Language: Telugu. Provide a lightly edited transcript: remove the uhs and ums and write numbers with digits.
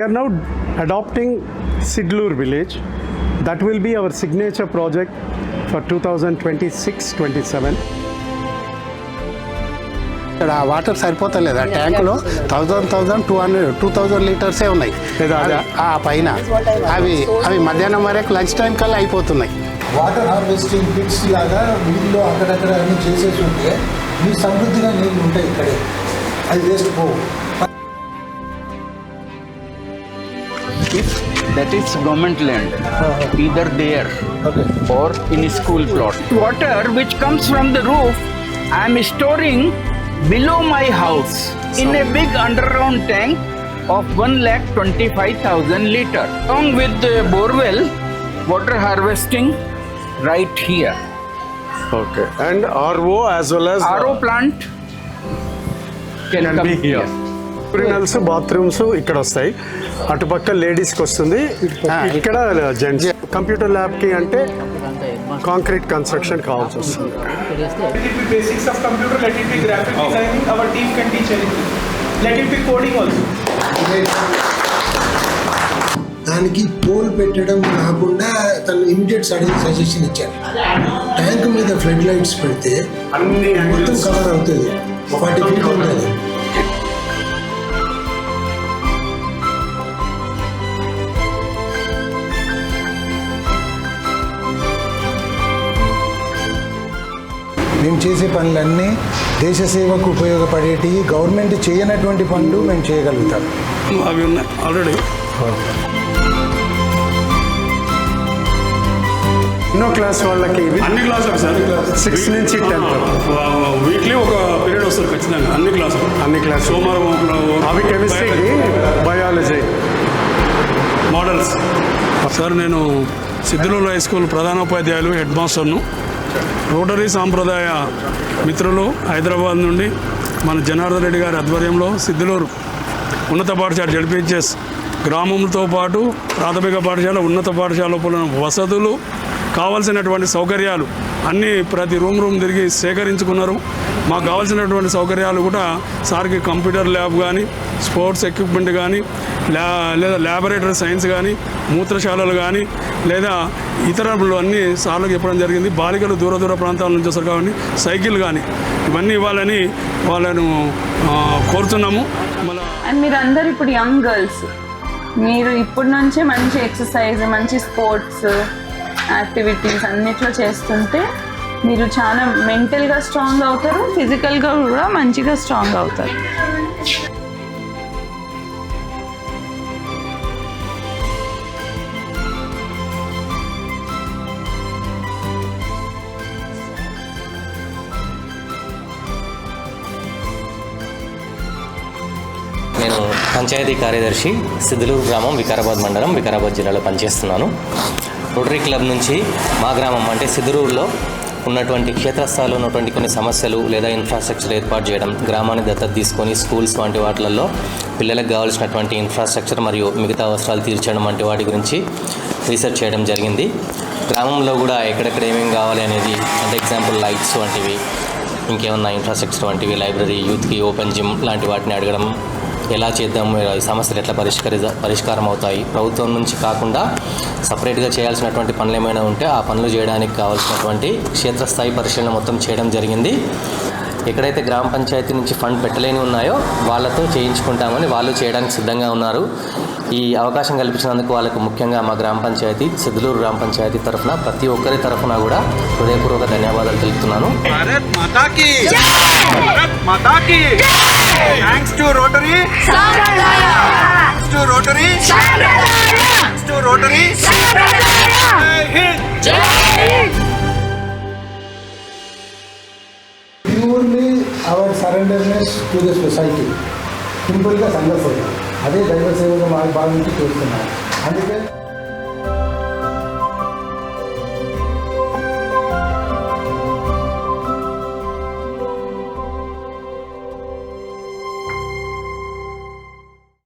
We are now adopting Sidlur village. That will be our signature project for 2026-27. ఇక్కడ వాటర్ సరిపోతలేదా ట్యాంకులో 2000 లీటర్సే ఉన్నాయి ఆ పైన అవి మధ్యాహ్నం వరకు లంచ్ టైం కల్లా అయిపోతున్నాయి. వాటర్ హార్వెస్టింగ్ పిట్స్ లాగా నీళ్ళు అక్కడక్కడ అన్ని చేసేసి ఉంటే మీ సమృద్ధిగా నీళ్ళు ఉంటాయి ఇక్కడే, అది వేస్ట్ పోవు. That is government land, either there or in school plot. Water which comes from the roof, I am storing below my house in a big underground tank of 1,25,000 liter. Along with the borewell, water harvesting right here. Okay. And RO as well as RO plant can come be here. Urinals, bathrooms ఇక్కడ వస్తాయి, అటుపక్క లేడీస్కి వస్తుంది, ఇక్కడ జెంట్స్. కంప్యూటర్ ల్యాబ్కి అంటే కాంక్రీట్ కన్స్ట్రక్షన్ కావాల్సి వస్తుంది. Basics of computer, let it be graphic designing, our team can teach anything. Let it be coding also. దానికి పోల్ పెట్టడం కాకుండా తను ఇమీడియట్ సజెషన్ ఇచ్చారు. ట్యాంక్ మీద ఫ్లడ్ లైట్స్ పెడితే మొత్తం కవర్ అవుతుంది, 40 feet ఉంటుంది. మేము చేసే పనులన్నీ దేశ సేవకు ఉపయోగపడేటివి, గవర్నమెంట్ చేయనటువంటి పనులు మేము చేయగలుగుతాం. అవి ఉన్నాయి ఆల్రెడీ. ఎన్నో క్లాస్ వాళ్ళకి అన్ని క్లాసులు సార్ 6 నుంచి 10 వీక్లీ ఒక పీరియడ్ వస్తారు ఖచ్చితంగా అన్ని క్లాస్. సోమవారం అవి కెమిస్ట్రీ, బయాలజీ, మోడల్స్. సార్ నేను సిద్ధలూరు హై స్కూల్ ప్రధానోపాధ్యాయులు హెడ్ మాస్టర్ను. రోటరీ సాంప్రదాయ మిత్రులు హైదరాబాద్ నుండి మన జనార్దన్ రెడ్డి గారి ఆధ్వర్యంలో సిద్ధలూరు ఉన్నత పాఠశాల జడ్పీహెచ్ఎస్ గ్రామంతో పాటు ప్రాథమిక పాఠశాల, ఉన్నత పాఠశాల లోపల వసతులు, కావాల్సినటువంటి సౌకర్యాలు అన్నీ ప్రతి రూమ్ తిరిగి సేకరించుకున్నారు. మాకు కావాల్సినటువంటి సౌకర్యాలు కూడా సార్కి కంప్యూటర్ ల్యాబ్ కానీ, స్పోర్ట్స్ ఎక్విప్మెంట్ కానీ, లేదా ల్యాబొరేటరీ సైన్స్ కానీ, మూత్రశాలలు కానీ, లేదా ఇతరులు అన్నీ సార్లకు చెప్పడం జరిగింది. బాలికలు దూర ప్రాంతాల నుంచి వస్తారు కాబట్టి సైకిల్ కానీ ఇవన్నీ ఇవ్వాలని వాళ్ళను కోరుతున్నాము. అండ్ మీరు అందరు ఇప్పుడు యంగ్ గర్ల్స్, మీరు ఇప్పటి నుంచే మంచి ఎక్సర్సైజ్, మంచి స్పోర్ట్స్ యాక్టివిటీస్ అన్నిట్లో చేస్తుంటే మీరు చాలా మెంటల్గా స్ట్రాంగ్ అవుతారు, ఫిజికల్గా కూడా మంచిగా స్ట్రాంగ్ అవుతారు. నేను పంచాయతీ కార్యదర్శి, సిద్ధలూరు గ్రామం, వికారాబాద్ మండలం, వికారాబాద్ జిల్లాలో పనిచేస్తున్నాను. రోటరీ క్లబ్ నుంచి మా గ్రామం అంటే సిద్ధలూరులో ఉన్నటువంటి క్షేత్రస్థాయిలో ఉన్నటువంటి కొన్ని సమస్యలు లేదా ఇన్ఫ్రాస్ట్రక్చర్ ఏర్పాటు చేయడం, గ్రామాన్ని దత్తత తీసుకొని స్కూల్స్ వంటి వాటిల్లో పిల్లలకు కావాల్సినటువంటి ఇన్ఫ్రాస్ట్రక్చర్ మరియు మిగతా అవసరాలు తీర్చడం వంటి వాటి గురించి రీసెర్చ్ చేయడం జరిగింది. గ్రామంలో కూడా ఎక్కడెక్కడ ఏమేమి కావాలి అనేది, అంటే ఎగ్జాంపుల్ లైట్స్ వంటివి, ఇంకేమన్నా ఇన్ఫ్రాస్ట్రక్చర్ వంటివి, లైబ్రరీ, యూత్కి ఓపెన్ జిమ్ లాంటి వాటిని అడగడం, ఎలా చేద్దాము, ఈ సమస్యలు ఎట్లా పరిష్కారం అవుతాయి, ప్రభుత్వం నుంచి కాకుండా సపరేట్గా చేయాల్సినటువంటి పనులు ఏమైనా ఉంటే ఆ పనులు చేయడానికి కావాల్సినటువంటి క్షేత్రస్థాయి పరిశీలన మొత్తం చేయడం జరిగింది. ఎక్కడైతే గ్రామ పంచాయతీ నుంచి ఫండ్ పెట్టలేని ఉన్నాయో వాళ్ళతో చేయించుకుంటామని వాళ్ళు చేయడానికి సిద్ధంగా ఉన్నారు. ఈ అవకాశం కల్పించినందుకు వాళ్ళకు ముఖ్యంగా మా గ్రామ పంచాయతీ, సిద్ధలూరు గ్రామ పంచాయతీ తరఫున ప్రతి ఒక్కరి తరఫున కూడా హృదయపూర్వక ధన్యవాదాలు తెలుపుతున్నాను. Thanks to Rotary. Thanks to Rotary. Thanks to Rotary. Purely our సరెండర్నెస్ టు ద సొసైటీ, సింపుల్గా సంఘ సేవ, అదే దైవ సేవగా భావించి చేస్తున్నారు. అందుకే